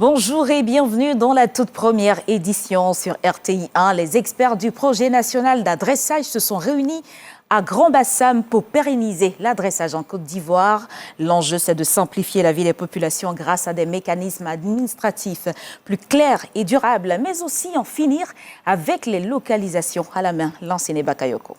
Bonjour et bienvenue dans la toute première édition sur RTI1. Les experts du projet national d'adressage se sont réunis à Grand-Bassam pour pérenniser l'adressage en Côte d'Ivoire. L'enjeu, c'est de simplifier la vie des populations grâce à des mécanismes administratifs plus clairs et durables, mais aussi en finir avec les localisations à la main. Lansine Bakayoko.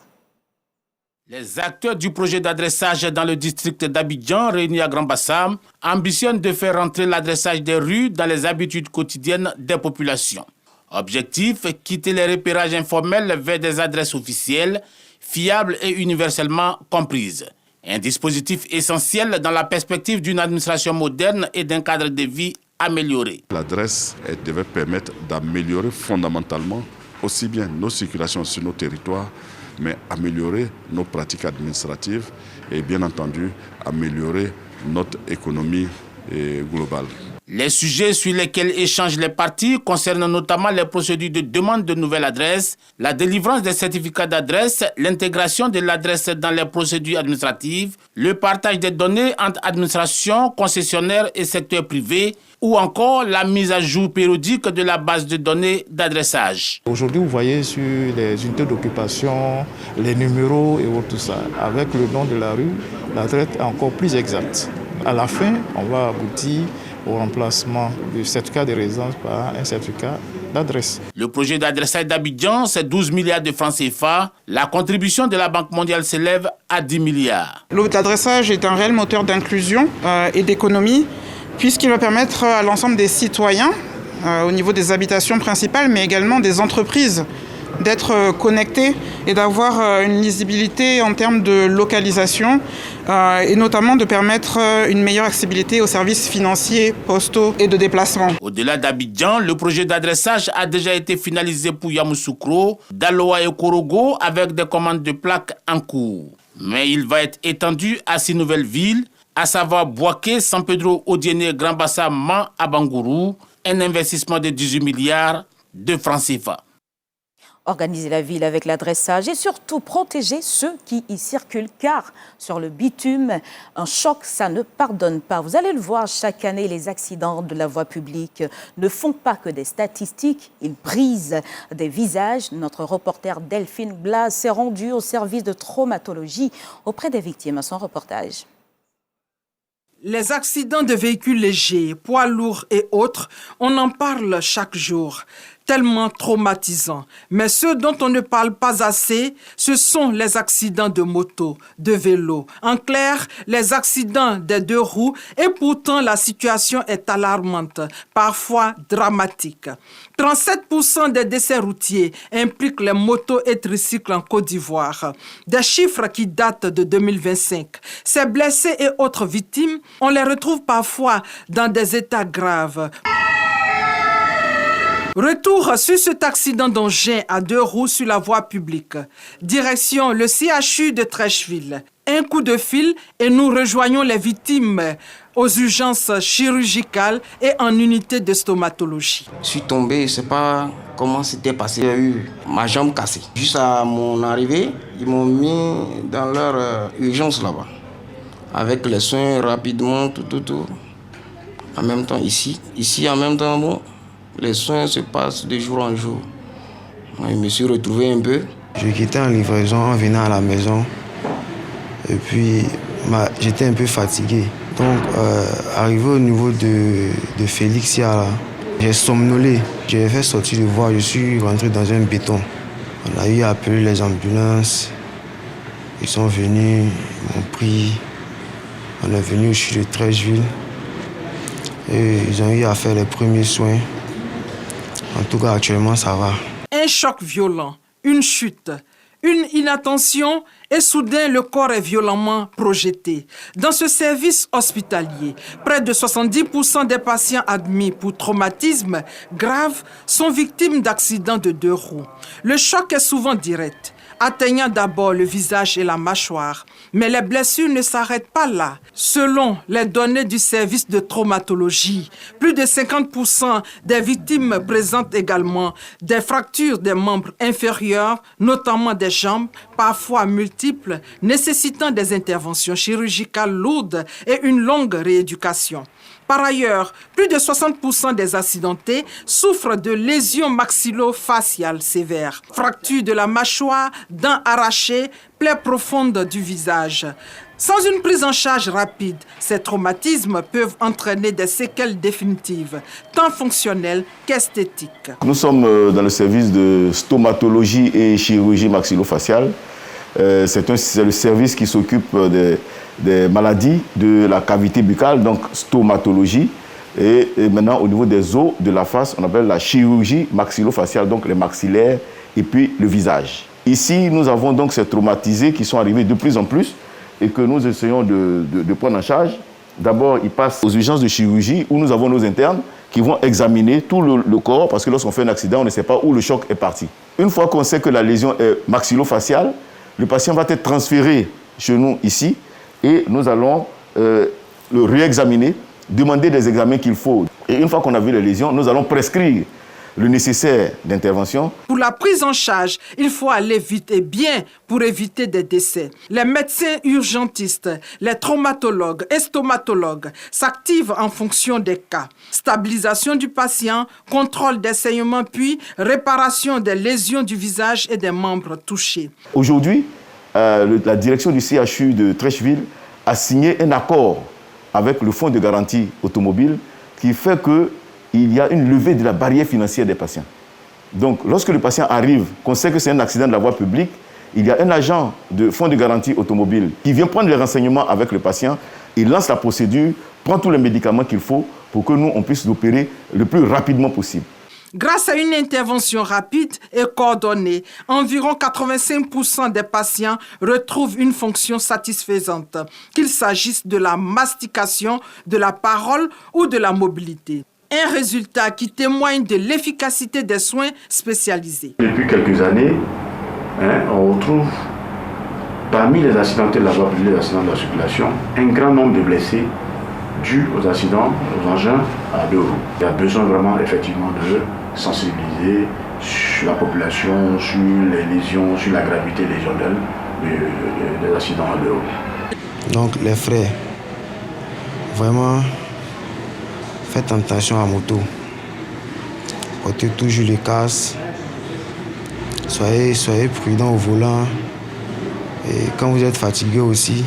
Les acteurs du projet d'adressage dans le district d'Abidjan, réunis à Grand-Bassam, ambitionnent de faire rentrer l'adressage des rues dans les habitudes quotidiennes des populations. Objectif, quitter les repérages informels vers des adresses officielles, fiables et universellement comprises. Un dispositif essentiel dans la perspective d'une administration moderne et d'un cadre de vie amélioré. L'adresse devait permettre d'améliorer fondamentalement aussi bien nos circulations sur nos territoires, mais améliorer nos pratiques administratives et bien entendu améliorer notre économie globale. Les sujets sur lesquels échangent les parties concernent notamment les procédures de demande de nouvelles adresses, la délivrance des certificats d'adresse, l'intégration de l'adresse dans les procédures administratives, le partage des données entre administrations, concessionnaires et secteur privé, ou encore la mise à jour périodique de la base de données d'adressage. Aujourd'hui, vous voyez sur les unités d'occupation, les numéros et tout ça, avec le nom de la rue, l'adresse est encore plus exacte. À la fin, on va aboutir au remplacement du certificat de résidence par un certificat d'adresse. Le projet d'adressage d'Abidjan, c'est 12 milliards de francs CFA. La contribution de la Banque mondiale s'élève à 10 milliards. L'adressage est un réel moteur d'inclusion et d'économie, puisqu'il va permettre à l'ensemble des citoyens, au niveau des habitations principales, mais également des entreprises, d'être connectés et d'avoir une lisibilité en termes de localisation et notamment de permettre une meilleure accessibilité aux services financiers, postaux et de déplacement. Au-delà d'Abidjan, le projet d'adressage a déjà été finalisé pour Yamoussoukro, Daloa et Korogo avec des commandes de plaques en cours. Mais il va être étendu à 6 nouvelles villes, à savoir Bouaké, San Pedro, Odiéné, Grand-Bassam, Man, Abangourou, un investissement de 18 milliards de francs CFA. Organiser la ville avec l'adressage et surtout protéger ceux qui y circulent, car sur le bitume, un choc, ça ne pardonne pas. Vous allez le voir, chaque année, les accidents de la voie publique ne font pas que des statistiques, ils brisent des visages. Notre reporter Delphine Blas s'est rendue au service de traumatologie auprès des victimes. Son reportage. Les accidents de véhicules légers, poids lourds et autres, on en parle chaque jour. Tellement traumatisants. Mais ceux dont on ne parle pas assez, ce sont les accidents de moto, de vélo. En clair, les accidents des 2 roues. Et pourtant, la situation est alarmante, parfois dramatique. 37% des décès routiers impliquent les motos et tricycles en Côte d'Ivoire. Des chiffres qui datent de 2025. Ces blessés et autres victimes, on les retrouve parfois dans des états graves. Retour sur cet accident d'engin à 2 roues sur la voie publique. Direction le CHU de Trècheville. Un coup de fil et nous rejoignons les victimes aux urgences chirurgicales et en unité de stomatologie. Je suis tombé, je ne sais pas comment c'était passé. J'ai eu ma jambe cassée. Juste à mon arrivée, ils m'ont mis dans leur urgence là-bas. Avec les soins rapidement, tout. En même temps ici en même temps, bon. Les soins se passent de jour en jour. Moi, je me suis retrouvé un peu. Je quittais en livraison en venant à la maison. Et puis, j'étais un peu fatigué. Donc, arrivé au niveau de Félixia, j'ai somnolé. J'ai fait sortir de voie, je suis rentré dans un béton. On a eu à appeler les ambulances. Ils sont venus, ils m'ont pris. On est venu au CHU de Trècheville. Et ils ont eu à faire les premiers soins. En tout cas, actuellement, ça va. Un choc violent, une chute, une inattention et soudain, le corps est violemment projeté. Dans ce service hospitalier, près de 70% des patients admis pour traumatisme grave sont victimes d'accidents de 2 roues. Le choc est souvent direct, atteignant d'abord le visage et la mâchoire. Mais les blessures ne s'arrêtent pas là. Selon les données du service de traumatologie, plus de 50% des victimes présentent également des fractures des membres inférieurs, notamment des jambes, parfois multiples, nécessitant des interventions chirurgicales lourdes et une longue rééducation. Par ailleurs, plus de 60% des accidentés souffrent de lésions maxillo-faciales sévères, fractures de la mâchoire, dents arrachées, plaies profondes du visage. Sans une prise en charge rapide, ces traumatismes peuvent entraîner des séquelles définitives, tant fonctionnelles qu'esthétiques. Nous sommes dans le service de stomatologie et chirurgie maxillofaciale. C'est le service qui s'occupe des maladies de la cavité buccale, donc stomatologie. Et maintenant, au niveau des os de la face, on appelle la chirurgie maxillofaciale, donc les maxillaires et puis le visage. Ici, nous avons donc ces traumatisés qui sont arrivés de plus en plus et que nous essayons de prendre en charge. D'abord, ils passent aux urgences de chirurgie où nous avons nos internes qui vont examiner tout le corps parce que lorsqu'on fait un accident, on ne sait pas où le choc est parti. Une fois qu'on sait que la lésion est maxillofaciale, le patient va être transféré chez nous ici et nous allons le réexaminer, demander des examens qu'il faut. Et une fois qu'on a vu les lésions, nous allons prescrire le nécessaire d'intervention. Pour la prise en charge, il faut aller vite et bien pour éviter des décès. Les médecins urgentistes, les traumatologues et stomatologues s'activent en fonction des cas. Stabilisation du patient, contrôle des saignements, puis réparation des lésions du visage et des membres touchés. Aujourd'hui, la direction du CHU de Treichville a signé un accord avec le Fonds de garantie automobile qui fait qu'il y a une levée de la barrière financière des patients. Donc, lorsque le patient arrive, qu'on sait que c'est un accident de la voie publique, il y a un agent de Fonds de garantie automobile qui vient prendre les renseignements avec le patient, il lance la procédure, prend tous les médicaments qu'il faut pour que nous, on puisse l'opérer le plus rapidement possible. Grâce à une intervention rapide et coordonnée, environ 85% des patients retrouvent une fonction satisfaisante, qu'il s'agisse de la mastication, de la parole ou de la mobilité. Un résultat qui témoigne de l'efficacité des soins spécialisés. Depuis quelques années, on retrouve parmi les accidentés de la voie publique, les accidents de la circulation, un grand nombre de blessés dus aux accidents, aux engins à deux roues. Il y a besoin vraiment effectivement de sensibiliser sur la population, sur les lésions, sur la gravité lésionnelle des accidents à deux roues. Donc les frères, vraiment, faites attention à la moto. Portez toujours les casques. Soyez prudents au volant. Et quand vous êtes fatigué aussi,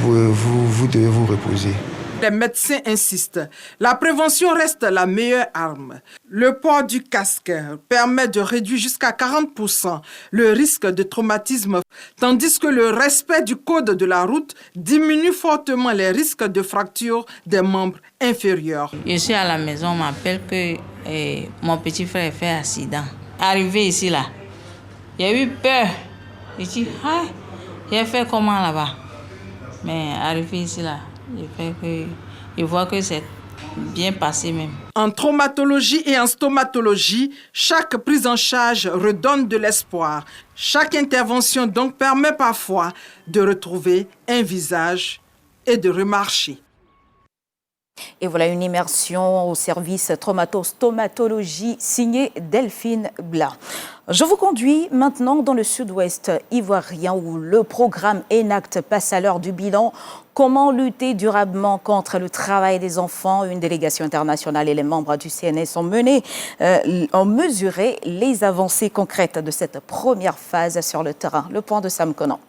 vous devez vous reposer. Les médecins insistent. La prévention reste la meilleure arme. Le port du casque permet de réduire jusqu'à 40% le risque de traumatisme, tandis que le respect du code de la route diminue fortement les risques de fracture des membres inférieurs. Je suis à la maison, on m'appelle que mon petit frère fait accident. Arrivé ici, là, j'ai eu peur. Je dis, j'ai fait comment là-bas? Mais arrivé ici, là, je vois que c'est bien passé même. En traumatologie et en stomatologie, chaque prise en charge redonne de l'espoir. Chaque intervention donc permet parfois de retrouver un visage et de remarcher. Et voilà une immersion au service traumato-stomatologie signée Delphine Blas. Je vous conduis maintenant dans le sud-ouest ivoirien où le programme ENACT passe à l'heure du bilan. Comment lutter durablement contre le travail des enfants? Une délégation internationale et les membres du CNS ont mesuré les avancées concrètes de cette première phase sur le terrain. Le point de Sam Conan.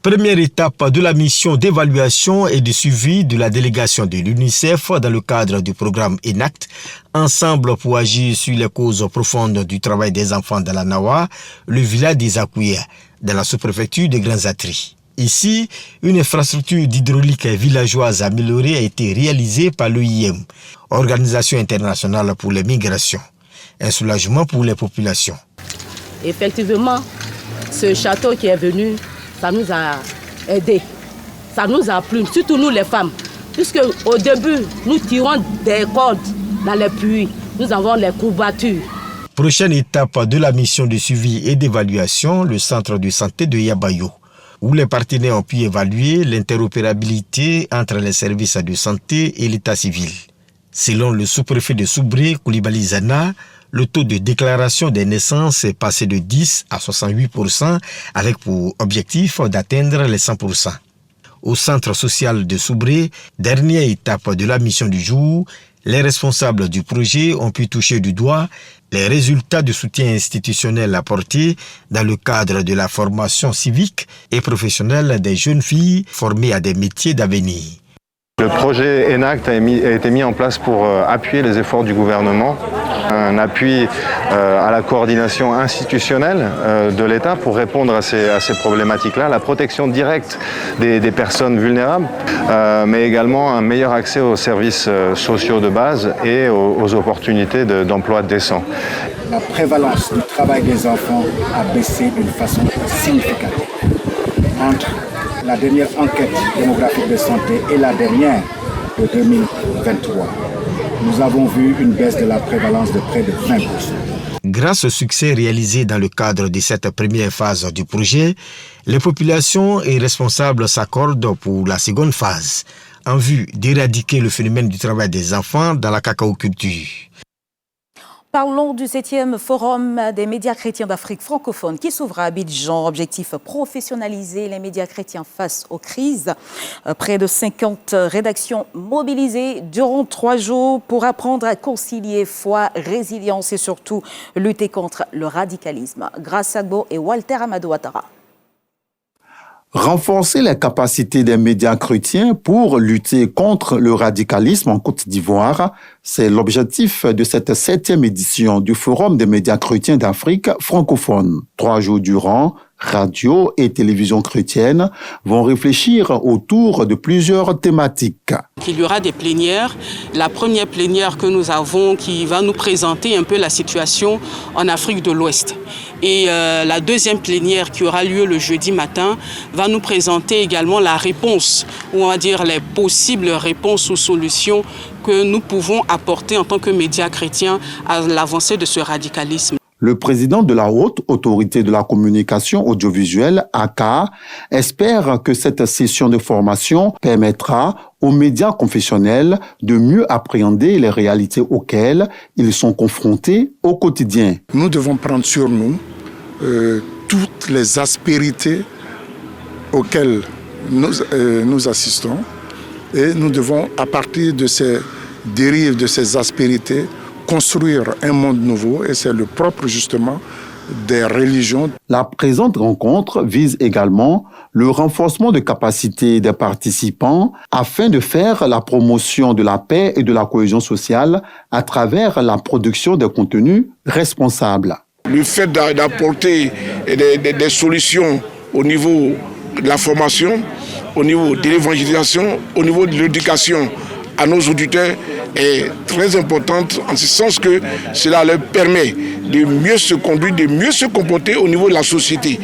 Première étape de la mission d'évaluation et de suivi de la délégation de l'UNICEF dans le cadre du programme ENACT, ensemble pour agir sur les causes profondes du travail des enfants dans la Nawa, le village des Akouya, dans la sous-préfecture de Grands-Atri. Ici, une infrastructure d'hydraulique villageoise améliorée a été réalisée par l'OIM, Organisation internationale pour les migrations. Un soulagement pour les populations. Effectivement, ce château qui est venu, ça nous a aidés. Ça nous a plu, surtout nous les femmes. Puisque au début, nous tirons des cordes dans les puits. Nous avons les courbatures. Prochaine étape de la mission de suivi et d'évaluation, le centre de santé de Yabayo, où les partenaires ont pu évaluer l'interopérabilité entre les services de santé et l'état civil. Selon le sous-préfet de Soubré, Koulibaly Zana, le taux de déclaration des naissances est passé de 10 à 68%, avec pour objectif d'atteindre les 100%. au centre social de Soubré, dernière étape de la mission du jour, les responsables du projet ont pu toucher du doigt les résultats du soutien institutionnel apporté dans le cadre de la formation civique et professionnelle des jeunes filles formées à des métiers d'avenir. Le projet ENACT a été mis en place pour appuyer les efforts du gouvernement, un appui à la coordination institutionnelle de l'État pour répondre à ces problématiques-là, la protection directe des personnes vulnérables, mais également un meilleur accès aux services sociaux de base et aux opportunités d'emploi décent. La prévalence du travail des enfants a baissé d'une façon significative. Entre la dernière enquête démographique de santé et la dernière de 2023, nous avons vu une baisse de la prévalence de près de 20%. Grâce au succès réalisé dans le cadre de cette première phase du projet, les populations et responsables s'accordent pour la seconde phase, en vue d'éradiquer le phénomène du travail des enfants dans la cacaoculture. Parlons du 7e Forum des médias chrétiens d'Afrique francophone qui s'ouvre à Abidjan. Objectif, professionnaliser les médias chrétiens face aux crises. Près de 50 rédactions mobilisées durant 3 jours pour apprendre à concilier foi, résilience et surtout lutter contre le radicalisme. Grace Agbo et Walter Amadou Ouattara. Renforcer les capacités des médias chrétiens pour lutter contre le radicalisme en Côte d'Ivoire, c'est l'objectif de cette 7e édition du Forum des médias chrétiens d'Afrique francophone. 3 jours durant, radio et télévision chrétienne vont réfléchir autour de plusieurs thématiques. Il y aura des plénières. La première plénière que nous avons qui va nous présenter un peu la situation en Afrique de l'Ouest. Et la deuxième plénière qui aura lieu le jeudi matin va nous présenter également la réponse, ou on va dire les possibles réponses ou solutions que nous pouvons apporter en tant que médias chrétiens à l'avancée de ce radicalisme. Le président de la Haute Autorité de la Communication Audiovisuelle, ACA, espère que cette session de formation permettra aux médias confessionnels de mieux appréhender les réalités auxquelles ils sont confrontés au quotidien. Nous devons prendre sur nous toutes les aspérités auxquelles nous assistons et nous devons, à partir de ces dérives, de ces aspérités, construire un monde nouveau et c'est le propre justement des religions. La présente rencontre vise également le renforcement de capacités des participants afin de faire la promotion de la paix et de la cohésion sociale à travers la production de contenus responsables. Le fait d'apporter des solutions au niveau de la formation, au niveau de l'évangélisation, au niveau de l'éducation à nos auditeurs est très importante en ce sens que cela leur permet de mieux se conduire, de mieux se comporter au niveau de la société.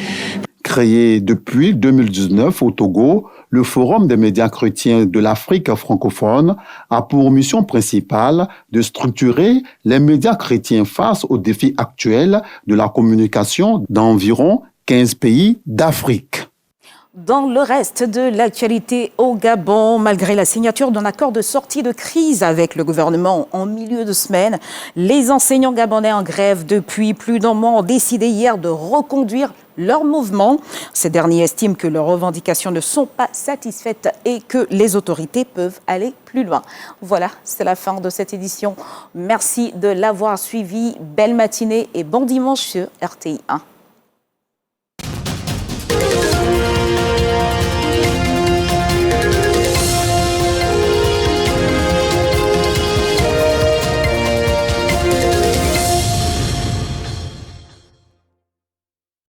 Créé depuis 2019 au Togo, le Forum des médias chrétiens de l'Afrique francophone a pour mission principale de structurer les médias chrétiens face aux défis actuels de la communication dans environ 15 pays d'Afrique. Dans le reste de l'actualité au Gabon, malgré la signature d'un accord de sortie de crise avec le gouvernement en milieu de semaine, les enseignants gabonais en grève depuis plus d'un mois ont décidé hier de reconduire leur mouvement. Ces derniers estiment que leurs revendications ne sont pas satisfaites et que les autorités peuvent aller plus loin. Voilà, c'est la fin de cette édition. Merci de l'avoir suivi. Belle matinée et bon dimanche sur RTI 1.